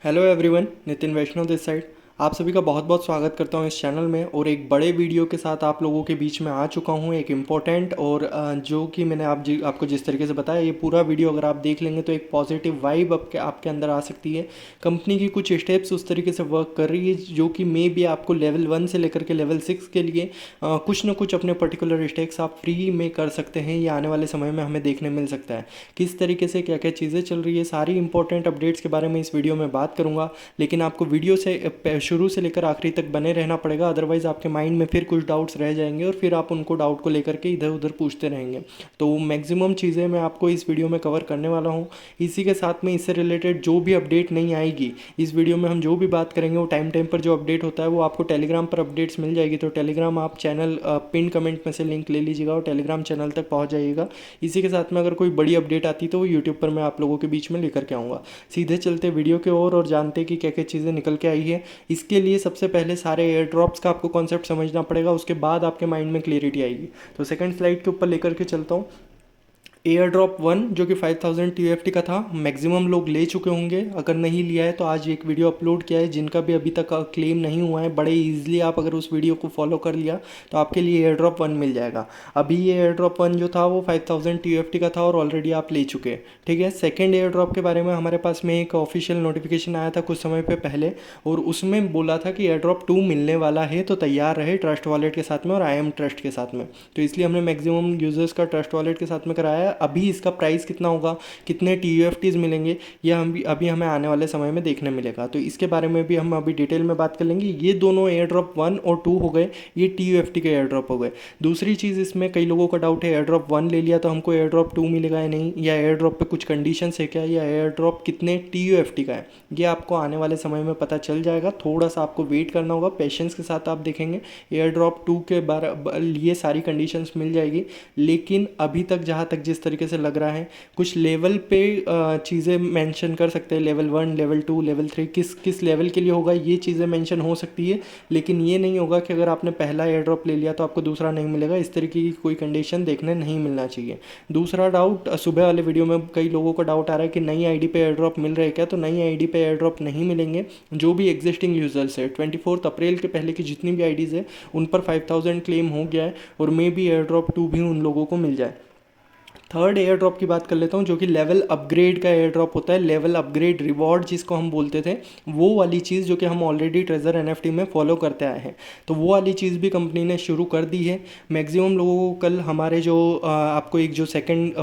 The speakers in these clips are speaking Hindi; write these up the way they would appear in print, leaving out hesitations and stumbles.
Hello everyone, Nitin Vaishnav this side. आप सभी का बहुत बहुत स्वागत करता हूं इस चैनल में और एक बड़े वीडियो के साथ आप लोगों के बीच में आ चुका हूं। एक इम्पोर्टेंट और जो कि मैंने आपको जिस तरीके से बताया, ये पूरा वीडियो अगर आप देख लेंगे तो एक पॉजिटिव वाइब आपके अंदर आ सकती है। कंपनी की कुछ स्टेप्स उस तरीके से वर्क कर रही है जो कि मे बी आपको लेवल 1 से लेकर के लेवल 6 के लिए कुछ ना कुछ अपने पर्टिकुलर स्टेप्स आप फ्री में कर सकते हैं। ये आने वाले समय में हमें देखने मिल सकता है। किस तरीके से क्या क्या चीज़ें चल रही है, सारी इंपॉर्टेंट अपडेट्स के बारे में इस वीडियो में बात करूँगा। लेकिन आपको वीडियो से शुरू से लेकर आखिरी तक बने रहना पड़ेगा, अदरवाइज़ आपके माइंड में फिर कुछ डाउट्स रह जाएंगे और फिर आप उनको डाउट को लेकर के इधर उधर पूछते रहेंगे। तो मैक्सिमम चीज़ें मैं आपको इस वीडियो में कवर करने वाला हूँ। इसी के साथ में इससे रिलेटेड जो भी अपडेट नहीं आएगी इस वीडियो में, हम जो भी बात करेंगे वो टाइम टाइम पर जो अपडेट होता है वो आपको टेलीग्राम पर अपडेट्स मिल जाएगी। तो टेलीग्राम आप चैनल पिन कमेंट में से लिंक ले लीजिएगा और टेलीग्राम चैनल तक पहुँच जाइएगा। इसी के साथ में अगर कोई बड़ी अपडेट आती तो वो यूट्यूब पर मैं आप लोगों के बीच में लेकर के आऊँगा। सीधे चलते वीडियो के ओर और जानते कि क्या क्या चीज़ें निकल के आई है। इसके लिए सबसे पहले सारे एयर ड्रॉप्स का आपको कॉन्सेप्ट समझना पड़ेगा, उसके बाद आपके माइंड में क्लियरिटी आएगी। तो सेकंड स्लाइड के ऊपर लेकर के चलता हूँ। एयर ड्रॉप 1 जो कि 5000 TFT का था, मैक्सिमम लोग ले चुके होंगे। अगर नहीं लिया है तो आज एक वीडियो अपलोड किया है। जिनका भी अभी तक क्लेम नहीं हुआ है, बड़े इजीली आप अगर उस वीडियो को फॉलो कर लिया तो आपके लिए एयर ड्रॉप 1 मिल जाएगा। अभी ये एयर ड्रॉप 1 जो था वो 5000 TFT का था और ऑलरेडी आप ले चुके हैं। ठीक है, सेकेंड एयर ड्रॉप के बारे में हमारे पास में एक ऑफिशियल नोटिफिकेशन आया था कुछ समय पे पहले, और उसमें बोला था कि एयर ड्रॉप 2 मिलने वाला है, तो तैयार रहे ट्रस्ट वॉलेट के साथ में और IM ट्रस्ट के साथ में। तो इसलिए हमने मैक्सिमम यूजर्स का ट्रस्ट वॉलेट के साथ में कराया है। अभी इसका प्राइस कितना होगा, कितने TUFTs मिलेंगे, ये अभी हमें आने वाले समय में देखने मिलेगा। तो इसके बारे में भी हम अभी डिटेल में बात कर लेंगे। ये दोनों एयर ड्रॉप 1 और 2 हो गए, ये TUFT के एयर ड्रॉप हो गए। दूसरी चीज़, इसमें कई लोगों का डाउट है एयर ड्रॉप 1 ले लिया तो हमको एयर ड्रॉप 2 मिलेगा या नहीं, या एयर ड्रॉप पे कुछ कंडीशन है क्या, या एयर ड्रॉप कितने TUFT का है। ये आपको आने वाले समय में पता चल जाएगा। थोड़ा सा आपको वेट करना होगा, पेशेंस के साथ आप देखेंगे। एयर ड्रॉप 2 के लिए सारी कंडीशंस मिल जाएगी। लेकिन अभी तक जहाँ तक जिस तरीके से लग रहा है, कुछ लेवल पे चीज़ें मेंशन कर सकते हैं। लेवल 1, लेवल 2, लेवल 3 किस किस लेवल के लिए होगा, ये चीज़ें मेंशन हो सकती है। लेकिन ये नहीं होगा कि अगर आपने पहला एयर ड्रॉप ले लिया तो आपको दूसरा नहीं मिलेगा। इस तरीके की कोई कंडीशन देखने नहीं मिलना चाहिए। दूसरा डाउट, सुबह वाले वीडियो में कई लोगों का डाउट आ रहा है कि नई आईडी पे एयर ड्रॉप मिल रहे हैं क्या। तो नई आईडी पे एयर ड्रॉप नहीं मिलेंगे। जो भी एग्जिस्टिंग यूजर्स है 24 अप्रैल के पहले की जितनी भी आईडीज़ है उन पर 5000 क्लेम हो गया है, और मे बी एयर ड्रॉप 2 भी उन लोगों को मिल जाए। थर्ड एयर ड्रॉप की बात कर लेता हूँ, जो कि लेवल अपग्रेड का एयर ड्रॉप होता है। लेवल अपग्रेड रिवॉर्ड जिसको हम बोलते थे, वो वाली चीज़ जो कि हम ऑलरेडी ट्रेजर NFT में फॉलो करते आए हैं, तो वो वाली चीज़ भी कंपनी ने शुरू कर दी है। मैक्सिमम लोगों को कल हमारे जो आपको एक जो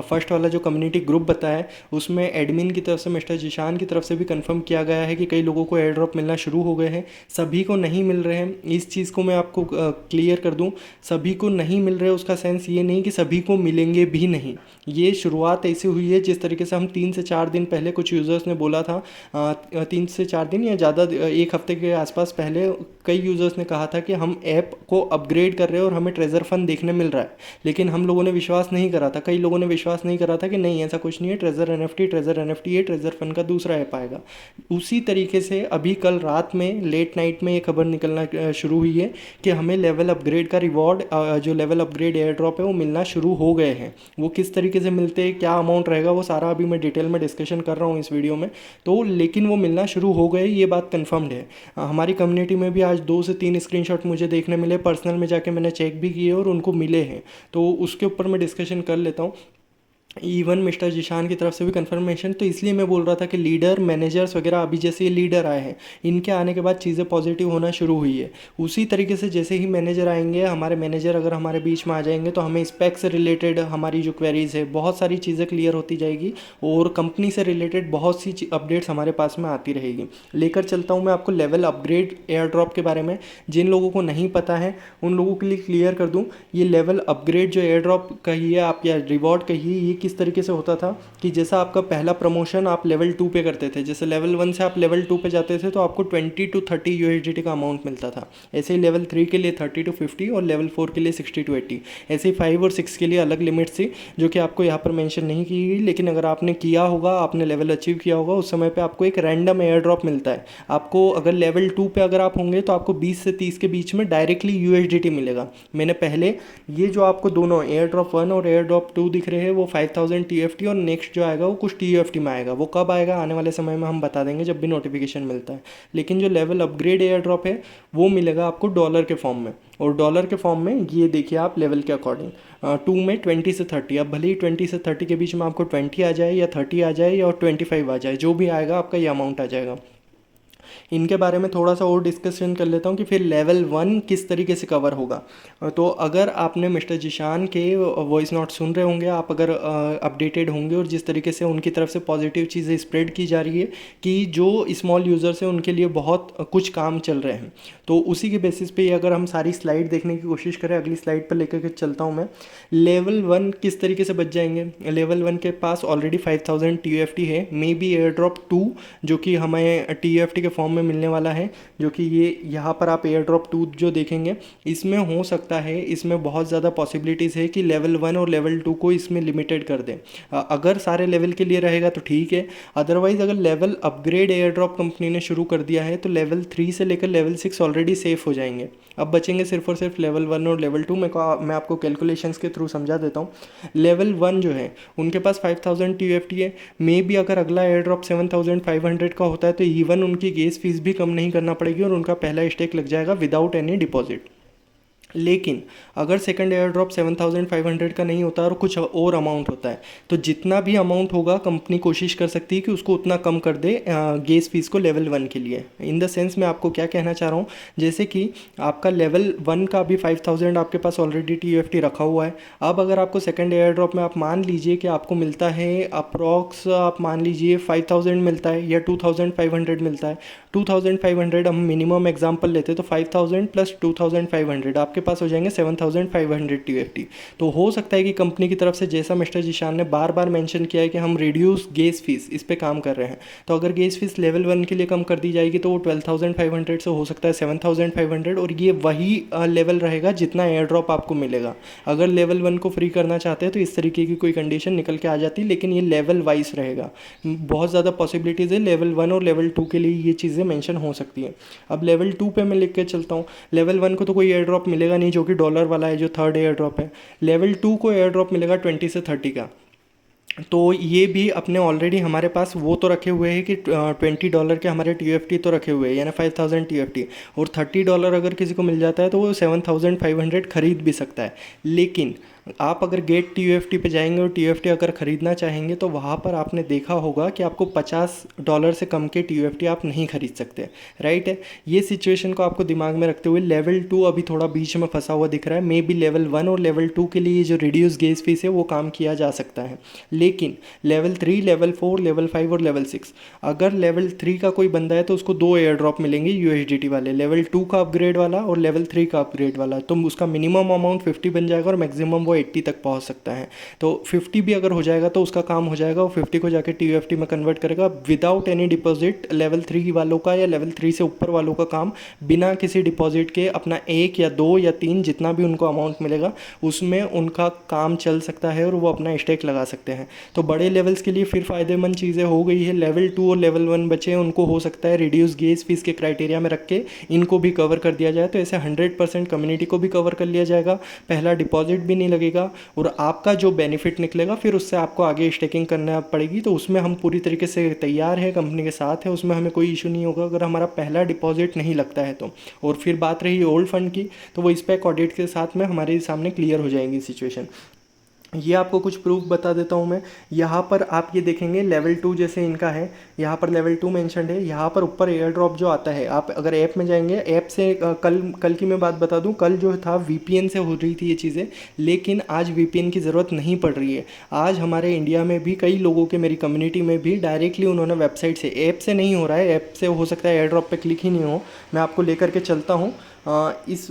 फर्स्ट वाला जो कम्युनिटी ग्रुप बताया है, उसमें एडमिन की तरफ से मिस्टर जिशान की तरफ से भी कंफर्म किया गया है कि कई लोगों को एयर ड्रॉप मिलना शुरू हो गए हैं। सभी को नहीं मिल रहे हैं। इस चीज़ को मैं आपको क्लियर कर दूँ, सभी को नहीं मिल रहे उसका सेंस ये नहीं कि सभी को मिलेंगे भी नहीं। ये शुरुआत ऐसी हुई है जिस तरीके से हम 3 से 4 दिन पहले कुछ यूज़र्स ने बोला था, 3 से 4 दिन या ज़्यादा, एक हफ्ते के आसपास पहले कई यूज़र्स ने कहा था कि हम ऐप को अपग्रेड कर रहे हैं और हमें ट्रेजर फंड देखने मिल रहा है। लेकिन हम लोगों ने विश्वास नहीं करा था, कई लोगों ने विश्वास नहीं करा था कि नहीं ऐसा कुछ नहीं है, ट्रेजर NFT है, ट्रेजर फंड का दूसरा ऐप आएगा। उसी तरीके से अभी कल रात में लेट नाइट में ये खबर निकलना शुरू हुई है कि हमें लेवल अपग्रेड का रिवॉर्ड, जो लेवल अपग्रेड एयर ड्रॉप है वो मिलना शुरू हो गए हैं। वो किस तरीके से मिलते हैं, क्या अमाउंट रहेगा, वो सारा अभी मैं डिटेल में डिस्कशन कर रहा हूँ इस वीडियो में। तो लेकिन वो मिलना शुरू हो गए, ये बात कंफर्म्ड है। हमारी कम्युनिटी में भी आज 2 से 3 स्क्रीनशॉट मुझे देखने मिले, पर्सनल में जाके मैंने चेक भी किए और उनको मिले हैं। तो उसके ऊपर मैं डिस्कशन कर लेता हूँ। इवन मिस्टर जिशान की तरफ से भी कंफर्मेशन। तो इसलिए मैं बोल रहा था कि लीडर मैनेजर्स वगैरह अभी जैसे ये लीडर आए हैं, इनके आने के बाद चीज़ें पॉजिटिव होना शुरू हुई है। उसी तरीके से जैसे ही मैनेजर आएंगे, हमारे मैनेजर अगर हमारे बीच में आ जाएंगे तो हमें स्पेक से रिलेटेड हमारी जो क्वेरीज है बहुत सारी चीज़ें क्लियर होती जाएगी, और कंपनी से रिलेटेड बहुत सी अपडेट्स हमारे पास में आती रहेगी। लेकर चलता हूँ मैं आपको लेवल अपग्रेड एयर ड्रॉप के बारे में। जिन लोगों को नहीं पता है उन लोगों के लिए क्लियर कर दूँ, ये लेवल अपग्रेड जो एयर ड्रॉप कहिए आप या रिवॉर्ड कहिए, ये किस तरीके से होता था कि जैसा आपका पहला प्रमोशन आप लेवल 2 पे करते थे, जैसे लेवल 1 से आप लेवल 2 पे जाते थे तो आपको 20 to 30 USDT का अमाउंट मिलता था। ऐसे ही लेवल 3 के लिए 30 to 50 और लेवल 4 के लिए 60 to 80। ऐसे ही 5 और 6 के लिए अलग लिमिट्स थी जो कि आपको यहाँ पर मेंशन नहीं की गई। लेकिन अगर आपने किया होगा, आपने लेवल अचीव किया होगा, उस समय पर आपको एक रैंडम एयर ड्रॉप मिलता है। आपको अगर लेवल 2 पे अगर आप होंगे तो आपको 20 से 30 के बीच में डायरेक्टली USDT मिलेगा। मैंने पहले ये जो आपको दोनों एयर ड्रॉप 1 और एयर ड्रॉप 2 दिख रहे हैं वो 5000 TFT और नेक्स्ट जो आएगा वो कुछ TUFT में आएगा। वो कब आएगा आने वाले समय में हम बता देंगे जब भी नोटिफिकेशन मिलता है। लेकिन जो लेवल अपग्रेड एयर ड्रॉप है वो मिलेगा आपको डॉलर के फॉर्म में, और डॉलर के फॉर्म में ये देखिए आप लेवल के अकॉर्डिंग 2 में 20 से 30। अब भले ही 20 से 30 के बीच में आपको 20 आ जाए या 30 आ जाए या 25 आ जाए, जो भी आएगा आपका ये अमाउंट आ जाएगा। इनके बारे में थोड़ा सा और डिस्कशन कर लेता हूँ कि फिर लेवल 1 किस तरीके से कवर होगा। तो अगर आपने मिस्टर जिशान के वॉइस नोट सुन रहे होंगे, आप अगर अपडेटेड होंगे और जिस तरीके से उनकी तरफ से पॉजिटिव चीज़ें स्प्रेड की जा रही है कि जो स्मॉल यूज़र्स हैं उनके लिए बहुत कुछ काम चल रहे हैं, तो उसी के बेसिस पे अगर हम सारी स्लाइड देखने की कोशिश करें, अगली स्लाइड पर लेकर के चलता हूँ मैं। लेवल 1 किस तरीके से बच जाएंगे। लेवल 1 के पास ऑलरेडी 5000 TFT है, मे बी एयर ड्रॉप 2 जो कि हमें TFT के फॉर्म में मिलने वाला है, जो कि ये यहाँ पर आप एयर ड्रॉप 2 जो देखेंगे इसमें हो सकता है, इसमें बहुत ज़्यादा पॉसिबिलिटीज़ है कि लेवल 1 और लेवल 2 को इसमें लिमिटेड कर दें। अगर सारे लेवल के लिए रहेगा तो ठीक है, अदरवाइज़ अगर level upgrade air drop company ने शुरू कर दिया है तो लेवल 3 से लेकर लेवल 6 ऑलरेडी सेफ हो जाएंगे। अब बचेंगे सिर्फ और सिर्फ लेवल 1 और लेवल 2। मैं आपको कैलकुलेशंस के थ्रू समझा देता हूँ। लेवल 1 जो है उनके पास 5000 TFT है, मे बी अगर अगला एयर ड्रॉप 7500 का होता है तो इवन उनकी गैस फीस भी कम नहीं करना पड़ेगी और उनका पहला स्टेक लग जाएगा विदाउट एनी डिपॉजिट। लेकिन अगर सेकंड एयर ड्रॉप 7500 का नहीं होता और कुछ और अमाउंट होता है तो जितना भी अमाउंट होगा कंपनी कोशिश कर सकती है कि उसको उतना कम कर दे गैस फीस को लेवल 1 के लिए। इन द सेंस मैं आपको क्या कहना चाह रहा हूँ, जैसे कि आपका लेवल 1 का अभी 5000 आपके पास ऑलरेडी TFT रखा हुआ है। अब अगर आपको सेकंड एयर ड्रॉप में आप मान लीजिए कि आपको मिलता है अप्रॉक्स, आप मान लीजिए 5000 मिलता है या 2500 मिलता है। 2500 हम मिनिमम एग्जाम्पल लेते हैं तो 5000 प्लस 2500 आपके पास हो जाएंगे 7500 TFT। तो हो सकता है कि कंपनी की तरफ से, जैसा मिस्टर जिशान ने बार बार मेंशन किया है कि हम रिड्यूस गैस फीस इस पे काम कर रहे हैं, तो अगर गैस फीस लेवल 1 के लिए कम कर दी जाएगी तो वो 12500 से हो सकता है 7500, और ये वही लेवल रहेगा जितना एयर ड्रॉप आपको मिलेगा। अगर लेवल 1 को फ्री करना चाहते हैं तो इस तरीके की कोई कंडीशन निकल के आ जाती है, लेकिन ये लेवल वाइज रहेगा। बहुत ज़्यादा पॉसिबिलिटीज़ है लेवल 1 और लेवल 2 के लिए ये चीज़ें मेंशन हो सकती है। अब लेवल 2 पे मैं लिख के चलता हूँ। लेवल 1 को तो कोई एयर ड्रॉप मिलेगा नहीं जो कि डॉलर वाला है, जो थर्ड एयर ड्रॉप है। लेवल 2 को एयर ड्रॉप मिलेगा 20 से 30 का। तो ये भी अपने ऑलरेडी हमारे पास वो तो रखे हुए हैं कि $20 के हमारे TFT तो रखे हुए हैं, यानी 5000 TFT, और $30 अगर किसी को मिल जाता है तो वो 7500 खरीद भी सकता है। लेकिन आप अगर गेट TFT पे जाएंगे और TFT अगर ख़रीदना चाहेंगे तो वहाँ पर आपने देखा होगा कि आपको $50 से कम के TFT आप नहीं खरीद सकते, राइट है। ये सिचुएशन को आपको दिमाग में रखते हुए लेवल 2 अभी थोड़ा बीच में फंसा हुआ दिख रहा है। मे बी लेवल 1 और लेवल 2 के लिए जो रिड्यूस गैस फीस है वो काम किया जा सकता है। लेकिन लेवल 3, लेवल 4, लेवल 5 और लेवल 6, अगर लेवल 3 का कोई बंदा है तो उसको 2 एयर ड्रॉप मिलेंगे USDT वाले, लेवल 2 का अपग्रेड वाला और लेवल 3 का अपग्रेड वाला। तो उसका मिनिमम अमाउंट 50 बन जाएगा और मैक्सिमम 80 तक पहुंच सकता है। तो 50 भी अगर हो जाएगा तो उसका काम हो जाएगा, वो 50 को जाके TFT में कन्वर्ट करेगा विदाउट एनी डिपॉजिट। लेवल 3 वालों का या लेवल 3 से ऊपर वालों का काम बिना किसी डिपॉजिट के अपना 1 या 2 या 3 जितना भी उनको अमाउंट मिलेगा उसमें उनका काम चल सकता है और वो अपना स्टेक लगा सकते हैं। तो बड़े लेवल्स के लिए फिर फ़ायदेमंद चीज़ें हो गई है। लेवल 2 और लेवल 1 बचे, उनको हो सकता है रिड्यूस गैस फीस के क्राइटेरिया में रख के इनको भी कवर कर दिया जाए, तो ऐसे 100% कम्युनिटी को भी कवर कर लिया जाएगा। पहला डिपॉजिट भी नहीं लगेगा और आपका जो बेनिफिट निकलेगा फिर उससे आपको आगे स्टेकिंग करना पड़ेगी। तो उसमें हम पूरी तरीके से तैयार है, कंपनी के साथ है, उसमें हमें कोई इशू नहीं होगा अगर हमारा पहला डिपॉजिट नहीं लगता है तो। और फिर बात रही ओल्ड फंड की, तो वो इस पैक ऑडिट के साथ में हमारे सामने क्लियर हो जाएंगी सिचुएशन। ये आपको कुछ प्रूफ बता देता हूँ मैं। यहाँ पर आप ये देखेंगे लेवल 2 जैसे इनका है, यहाँ पर लेवल 2 मेंशन्ड है। यहाँ पर ऊपर एयर ड्रॉप जो आता है, आप अगर ऐप में जाएंगे, ऐप से कल की मैं बात बता दूँ, कल जो था VPN से हो रही थी ये चीज़ें, लेकिन आज VPN की ज़रूरत नहीं पड़ रही है। आज हमारे इंडिया में भी कई लोगों के, मेरी कम्युनिटी में भी डायरेक्टली उन्होंने वेबसाइट से, ऐप से नहीं हो रहा है, ऐप से हो सकता है एयर ड्रॉप पर क्लिक ही नहीं हो। मैं आपको लेकर के चलता हूँ इस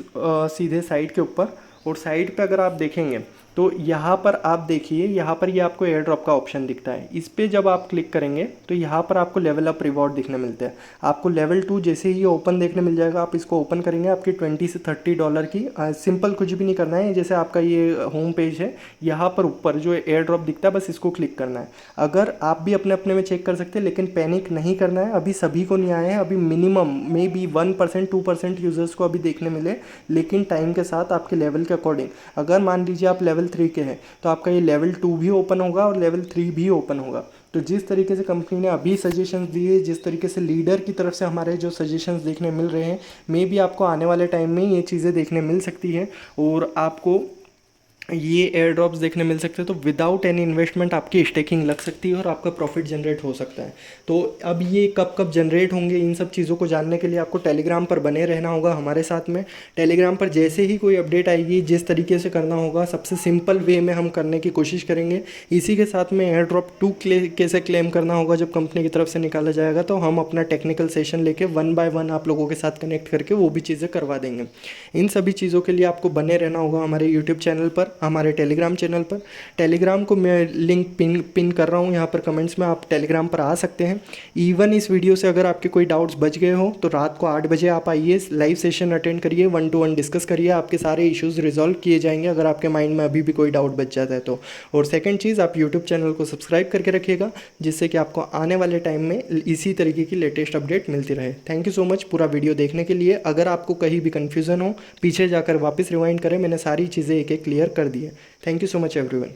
सीधे साइट के ऊपर, और साइट पे अगर आप देखेंगे तो यहाँ पर आप देखिए, यहाँ पर ये आपको एयर ड्रॉप का ऑप्शन दिखता है। इस पर जब आप क्लिक करेंगे तो यहाँ पर आपको लेवल अप रिवॉर्ड दिखने मिलते हैं। आपको लेवल 2 जैसे ही ओपन देखने मिल जाएगा, आप इसको ओपन करेंगे, आपकी $20 से $30 की सिंपल कुछ भी नहीं करना है। जैसे आपका ये होम पेज है, यहाँ पर ऊपर जो एयर ड्रॉप दिखता है बस इसको क्लिक करना है। अगर आप भी अपने अपने में चेक कर सकते हैं, लेकिन पैनिक नहीं करना है। अभी सभी को नहीं आए हैं, अभी मिनिमम मे बी 1% 2% यूज़र्स को अभी देखने मिले, लेकिन टाइम के साथ आपके लेवल के अकॉर्डिंग, अगर मान लीजिए आप लेवल लेवल 3 के हैं तो आपका ये लेवल 2 भी ओपन होगा और लेवल 3 भी ओपन होगा। तो जिस तरीके से कंपनी ने अभी सजेशंस दिए, जिस तरीके से लीडर की तरफ से हमारे जो सजेशंस देखने मिल रहे हैं, मे भी आपको आने वाले टाइम में ये चीज़ें देखने मिल सकती है और आपको ये एयर ड्रॉप्स देखने मिल सकते हैं। तो विदाउट एनी इन्वेस्टमेंट आपकी स्टेकिंग लग सकती है और आपका प्रॉफिट जनरेट हो सकता है। तो अब ये कब कब जनरेट होंगे, इन सब चीज़ों को जानने के लिए आपको टेलीग्राम पर बने रहना होगा हमारे साथ में। टेलीग्राम पर जैसे ही कोई अपडेट आएगी, जिस तरीके से करना होगा सबसे सिंपल वे में हम करने की कोशिश करेंगे। इसी के साथ में एयर ड्रॉप 2 कैसे क्लेम करना होगा जब कंपनी की तरफ से निकाला जाएगा, तो हम अपना टेक्निकल सेशन लेके 1 बाय 1 आप लोगों के साथ कनेक्ट करके वो भी चीज़ें करवा देंगे। इन सभी चीज़ों के लिए आपको बने रहना होगा हमारे यूट्यूब चैनल पर, हमारे टेलीग्राम चैनल पर। टेलीग्राम को मैं लिंक पिन कर रहा हूँ यहाँ पर कमेंट्स में, आप टेलीग्राम पर आ सकते हैं। इवन इस वीडियो से अगर आपके कोई डाउट्स बच गए हो तो रात को 8 बजे आप आइए, लाइव सेशन अटेंड करिए, 1-to-1 डिस्कस करिए, आपके सारे इश्यूज़ रिजॉल्व किए जाएंगे अगर आपके माइंड में अभी भी कोई डाउट बच जाता है तो। और सेकंड चीज़, आप यूट्यूब चैनल को सब्सक्राइब करके रखिएगा जिससे कि आपको आने वाले टाइम में इसी तरीके की लेटेस्ट अपडेट मिलती रहे। थैंक यू सो मच पूरा वीडियो देखने के लिए। अगर आपको कहीं भी कन्फ्यूज़न हो, पीछे जाकर वापस रिवाइंड करें, मैंने सारी चीज़ें एक एक क्लियर कर दी है। Thank you so much everyone.